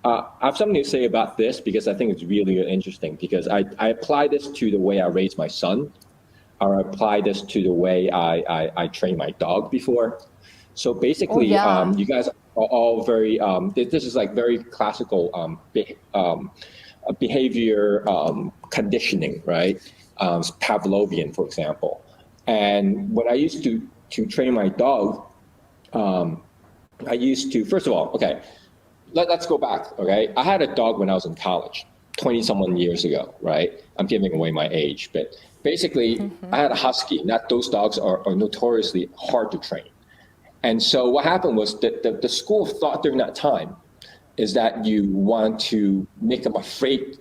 I have something to say about this because I think it's really interesting because I apply this to the way I raise my son, or I apply this to the way I train my dog before. So basically, you guys are all very, this is like very classical behavior conditioning, right? Pavlovian, for example. And when I used to train my dog, I used to, first of all, okay, let's go back, okay? I had a dog when I was in college, 20-some years ago, right? I'm giving away my age, but basically, I had a husky. Those dogs are notoriously hard to train. And so what happened was that the school of thought during that time is that you want to make them afraid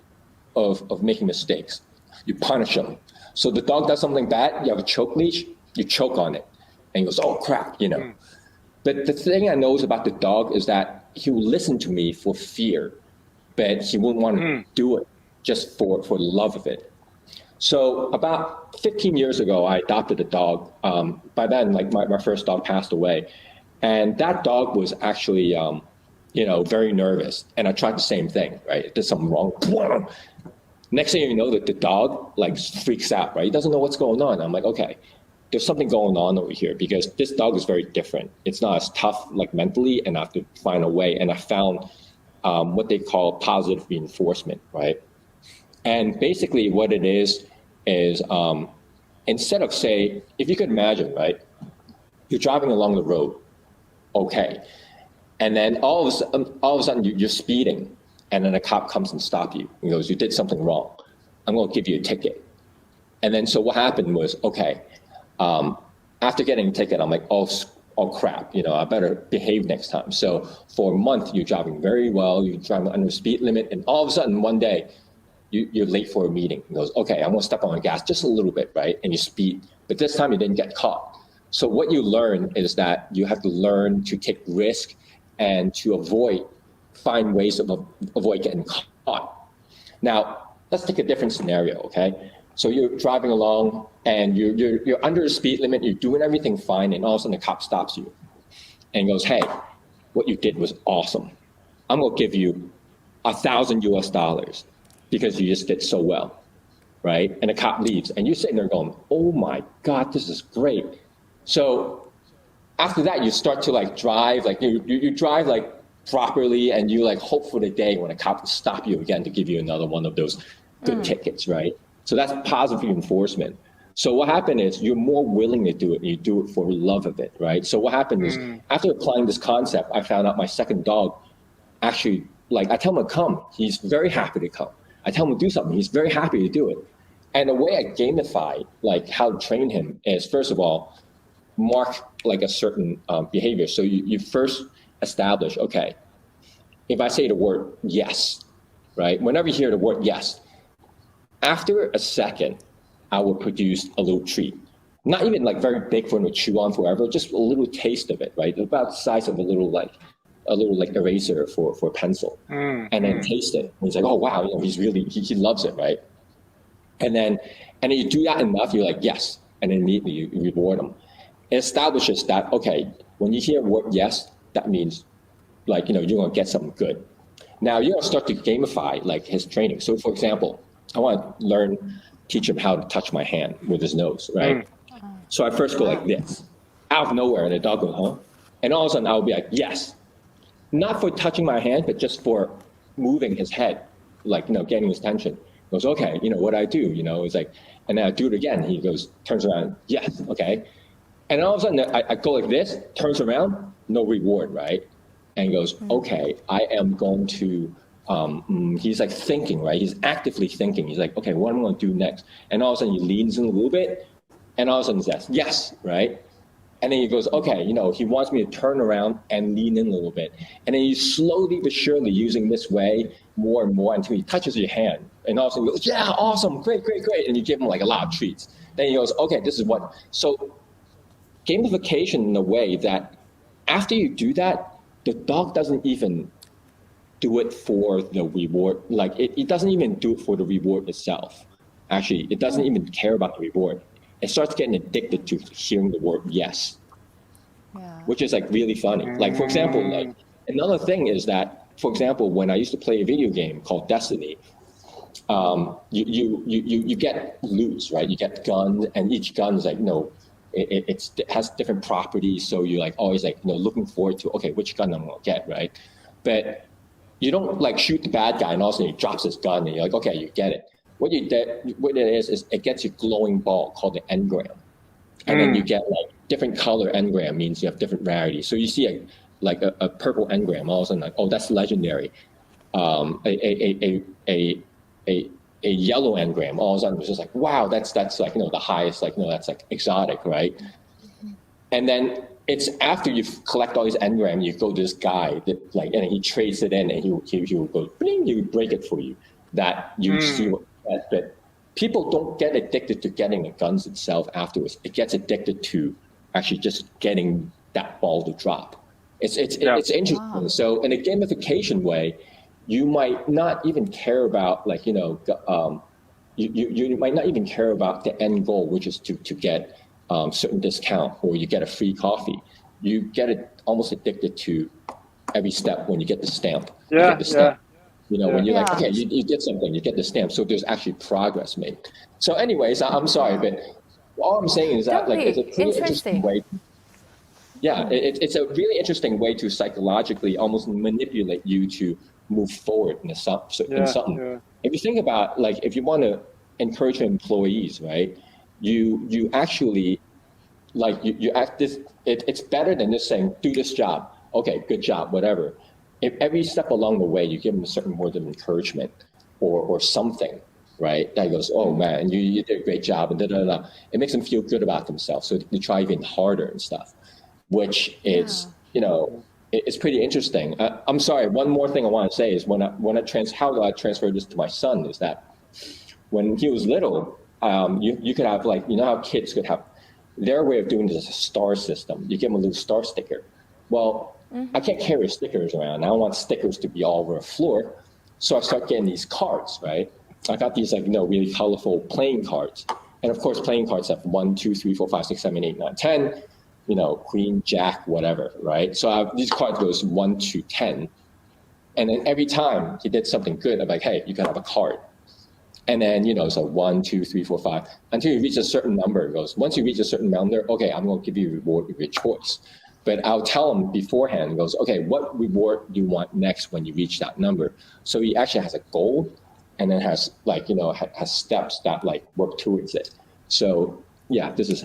of making mistakes. You punish them. So the dog does something bad, you have a choke leash, you choke on it. And he goes, oh crap, you know. But the thing I know about the dog is that he will listen to me for fear, but he wouldn't want to do it just for the love of it. So about 15 years ago, I adopted a dog. By then, like my first dog passed away. And that dog was actually, very nervous. And I tried the same thing, right? It did something wrong. Next thing you know, that the dog like freaks out, right? He doesn't know what's going on. I'm like, okay, there's something going on over here because this dog is very different. It's not as tough like mentally, and I have to find a way. And I found what they call positive reinforcement, right? And basically what it is instead of say, if you could imagine, right, you're driving along the road, okay, and then all of a sudden you're speeding, and then a cop comes and stops you and goes, you did something wrong. I'm going to give you a ticket. And then so what happened was, okay, after getting a ticket, I'm like, oh crap, I better behave next time. So for a month, you're driving very well, you're driving under the speed limit, and all of a sudden one day, you're late for a meeting. He goes, okay, I'm gonna step on the gas just a little bit, right? And you speed, but this time you didn't get caught. So what you learn is that you have to learn to take risk and to find ways to avoid getting caught. Now, let's take a different scenario, okay? So you're driving along and you're under the speed limit, you're doing everything fine, and all of a sudden the cop stops you and goes, hey, what you did was awesome. I'm gonna give you $1,000 because you just did so well, right? And the cop leaves and you're sitting there going, oh my God, this is great. So after that, you start to like drive, like you drive like properly, and you like hope for the day when a cop will stop you again to give you another one of those good tickets, right? So that's positive reinforcement. So what happened is you're more willing to do it, and you do it for the love of it, right? So what happened is after applying this concept, I found out my second dog actually, like I tell him to come, he's very happy to come. I tell him to do something, he's very happy to do it. And the way I gamify, like how to train him is, first of all, mark like a certain behavior. So you first establish, okay, if I say the word yes, right? Whenever you hear the word yes, after a second, I will produce a little treat. Not even like very big for him to chew on forever, just a little taste of it, right? About the size of a little eraser for a pencil, and then taste it. And he's like, oh wow, he loves it, right? And then you do that enough, you're like, yes, and then immediately you reward him. It establishes that, okay, when you hear the word yes, that means like, you're gonna get something good. Now you're gonna start to gamify like his training. So for example, I want to teach him how to touch my hand with his nose, right? So I first go like this, out of nowhere, and the dog goes, huh? And all of a sudden I'll be like, yes. Not for touching my hand, but just for moving his head, like, getting his attention. He goes, okay, what I do, it's like, and then I do it again. He goes, turns around, yes, okay. And all of a sudden I go like this, turns around, no reward, right? And he goes, okay, I am going to, he's like thinking, right? He's actively thinking. He's like, okay, what am I going to do next? And all of a sudden he leans in a little bit, and all of a sudden he says, yes, right? And then he goes, okay, he wants me to turn around and lean in a little bit. And then you slowly but surely using this way more and more until he touches your hand. And all of a sudden he goes, yeah, awesome, great. And you give him like a lot of treats. Then he goes, okay, this is what. So gamification in a way that after you do that, the dog doesn't even do it for the reward. Like it doesn't even do it for the reward itself. Actually, it doesn't even care about the reward. It starts getting addicted to hearing the word yes, which is like really funny. Like, for example, like another thing is that for example, when I used to play a video game called Destiny, you get loot, right? You get guns, and each gun is like, it has different properties. So you're like always like, looking forward to, okay, which gun I'm gonna get, right? But you don't like shoot the bad guy and all of a sudden he drops his gun and you're like, okay, you get it. What it is it gets you glowing ball called the engram. And then you get like different color engram means you have different rarities. So you see a purple engram, all of a sudden like, oh, that's legendary. A yellow engram, all of a sudden it was just like, wow, that's like, the highest, like, that's like exotic, right? And then it's after you collect all these engram, you go to this guy that like, and he trades it in and he will go, bling, he will break it for you, that you see what that. People don't get addicted to getting the guns itself afterwards. It gets addicted to actually just getting that ball to drop. It's interesting. Wow. So in a gamification way, you might not even care about like, you might not even care about the end goal, which is to get certain discount or you get a free coffee. You get it almost addicted to every step when you get the stamp. You get the stamp. When you're like, okay, you did something, you get the stamp. So there's actually progress made. So anyways, I'm sorry, but all I'm saying is that like it's a pretty interesting way. It's a really interesting way to psychologically almost manipulate you to move forward in something. If you think about like, if you want to encourage your employees, right, you actually like you act this. It's better than just saying do this job. Okay, good job, whatever. If every step along the way you give them a certain word of encouragement or something, right? That goes, oh man, you did a great job, and da da da. It makes them feel good about themselves, so they try even harder and stuff, which is it's pretty interesting. I'm sorry. One more thing I want to say is how I transferred this to my son is that when he was little, you could have like how kids could have their way of doing this is a star system. You give them a little star sticker. Well, I can't carry stickers around. I don't want stickers to be all over the floor. So I start getting these cards, right? I got these like, really colorful playing cards. And of course, playing cards have 1, 2, 3, 4, 5, 6, 7, 8, 9, 10, queen, jack, whatever, right? So these cards goes 1 to 10. And then every time he did something good, I'm like, hey, you can have a card. And then, so 1, 2, 3, 4, 5, until you reach a certain number. It goes, once you reach a certain number, okay, I'm going to give you a reward of your choice. But I'll tell him beforehand, goes, okay, what reward do you want next when you reach that number? So he actually has a goal and then has like, has steps that like work towards it. So yeah, this is